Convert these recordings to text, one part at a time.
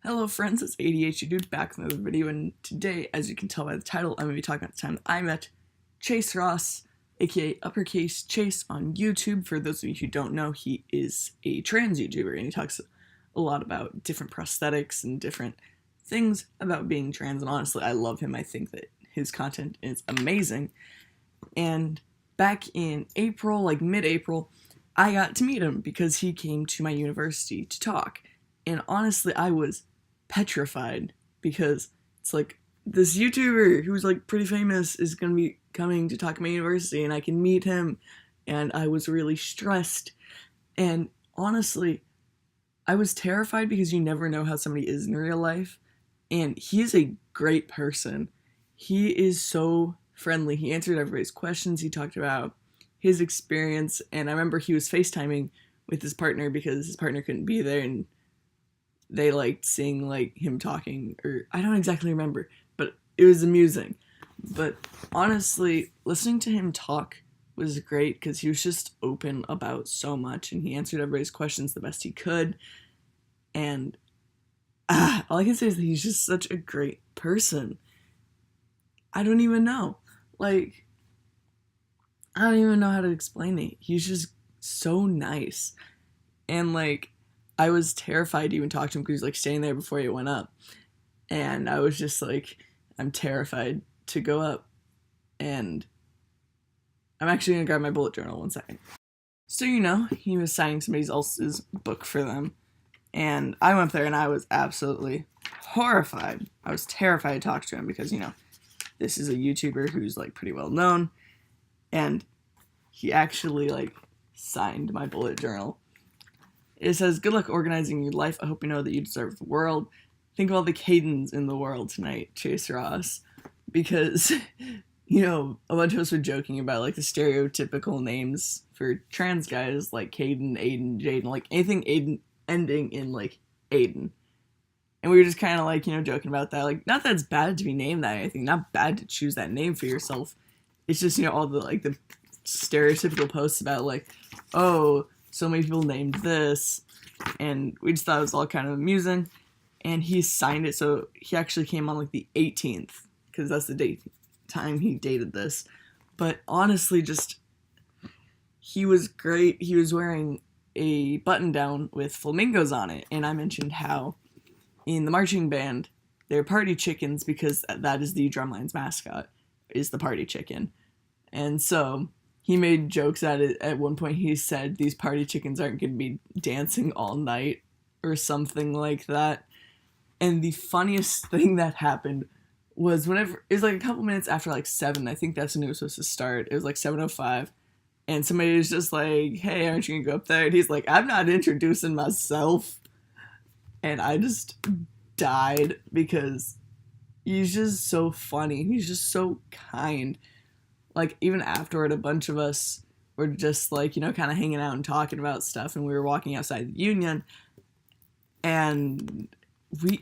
Hello friends, it's ADHD Dude back with another video, and today, as you can tell by the title, I'm going to be talking about the time that I met Chase Ross, aka Uppercase Chase on YouTube. For those of you who don't know, he is a trans YouTuber, and he talks a lot about different prosthetics and different things about being trans, and honestly, I love him. I think that his content is amazing, and back in April, like mid-April, I got to meet him because he came to my university to talk, and honestly, I was petrified because it's like this YouTuber who's like pretty famous is gonna be coming to talk at my university and I can meet him, and I was really stressed. And honestly, I was terrified because you never know how somebody is in real life, and he is a great person. He is so friendly. He answered everybody's questions. He talked about his experience, and I remember he was FaceTiming with his partner because his partner couldn't be there, and they liked seeing like him talking, or I don't exactly remember, but it was amusing. But honestly, listening to him talk was great because he was just open about so much, and he answered everybody's questions the best he could. And all I can say is that he's just such a great person. I don't even know. Like, I don't even know how to explain it. He's just so nice. And like, I was terrified to even talk to him because he was like staying there before he went up. And I was just like, I'm terrified to go up. And I'm actually going to grab my bullet journal 1 second. So, he was signing somebody else's book for them. And I went there and I was absolutely horrified. I was terrified to talk to him because, this is a YouTuber who's like pretty well known. And he actually like signed my bullet journal. It says, "Good luck organizing your life. I hope you know that you deserve the world. Think of all the Cadens in the world tonight, Chase Ross." Because, a bunch of us were joking about, like, the stereotypical names for trans guys, like Caden, Aiden, Jaden, like, anything Aiden ending in, like, Aiden. And we were just kind of, like, joking about that. Like, not that it's bad to be named that or anything. Not bad to choose that name for yourself. It's just, all the, like, the stereotypical posts about, like, oh, so many people named this, and we just thought it was all kind of amusing. And he signed it, so he actually came on like the 18th, because that's the time he dated this. But honestly, he was great. He was wearing a button down with flamingos on it, and I mentioned how in the marching band they're party chickens because that is the drumline's mascot, is the party chicken. And so he made jokes at it. At one point he said these party chickens aren't going to be dancing all night or something like that. And the funniest thing that happened was whenever, it was like a couple minutes after like 7, I think that's when it was supposed to start. It was like 7:05. And somebody was just like, "Hey, aren't you going to go up there?" And he's like, "I'm not introducing myself." And I just died because he's just so funny. He's just so kind. Like, even afterward, a bunch of us were just, like, kind of hanging out and talking about stuff, and we were walking outside the Union, and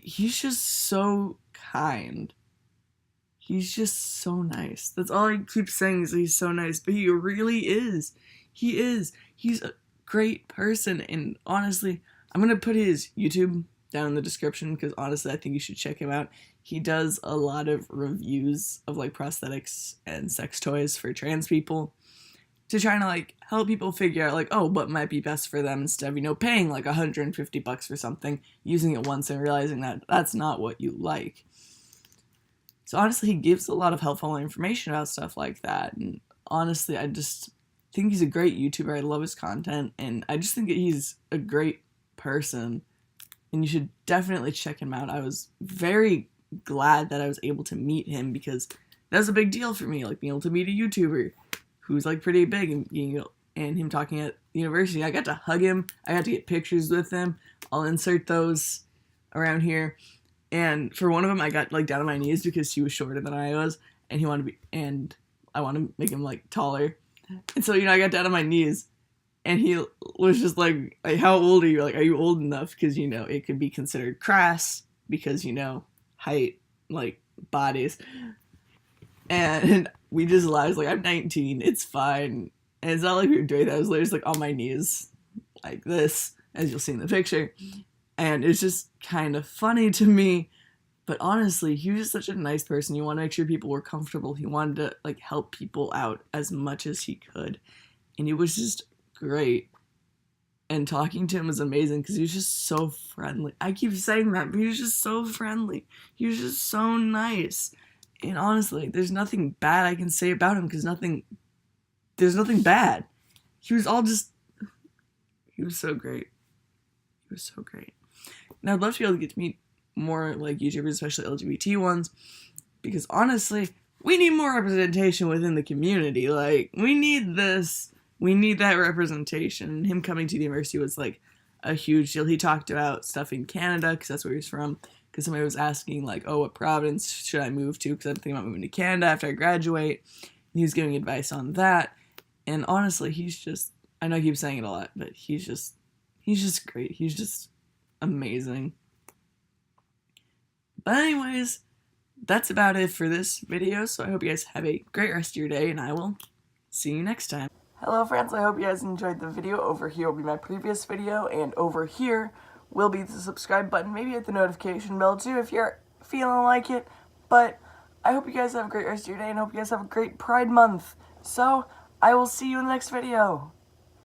he's just so kind. He's just so nice. That's all I keep saying is he's so nice, but he really is. He is. He's a great person, and honestly, I'm going to put his YouTube down in the description because honestly, I think you should check him out. He does a lot of reviews of like prosthetics and sex toys for trans people to try to like help people figure out like, oh, what might be best for them instead of, paying like $150 for something, using it once and realizing that that's not what you like. So honestly, he gives a lot of helpful information about stuff like that. And honestly, I just think he's a great YouTuber. I love his content, and I just think that he's a great person, and you should definitely check him out. I was very glad that I was able to meet him because that was a big deal for me, like being able to meet a YouTuber who's like pretty big, and him talking at university. I got to hug him. I got to get pictures with him. I'll insert those around here. And for one of them, I got like down on my knees because he was shorter than I was, and I want to make him like taller. And so, I got down on my knees, and he was just like, "How old are you?" Like, "Are you old enough?" Because, it could be considered crass because, height, like, bodies. And we just lied. Like, "I'm 19. It's fine." And it's not like we were doing that. I was literally just, like, on my knees like this, as you'll see in the picture. and it's just kind of funny to me. But honestly, he was just such a nice person. He wanted to make sure people were comfortable. He wanted to like help people out as much as he could, and it was just great. And talking to him was amazing because he was just so friendly. I keep saying that, but he was just so friendly. He was just so nice. And honestly, there's nothing bad I can say about him because there's nothing bad. He was so great. He was so great. And I'd love to be able to get to meet more like YouTubers, especially LGBT ones, because honestly, we need more representation within the community. Like, we need this. We need that representation. Him coming to the university was like a huge deal. He talked about stuff in Canada because that's where he's from. Because somebody was asking like, oh, what province should I move to? Because I'm thinking about moving to Canada after I graduate. And he was giving advice on that. And honestly, he's just, I know I keep saying it a lot, but he's just great. He's just amazing. But anyways, that's about it for this video. So I hope you guys have a great rest of your day, and I will see you next time. Hello friends, I hope you guys enjoyed the video. Over here will be my previous video, and over here will be the subscribe button. Maybe hit the notification bell too if you're feeling like it. But I hope you guys have a great rest of your day, and I hope you guys have a great Pride Month. So, I will see you in the next video.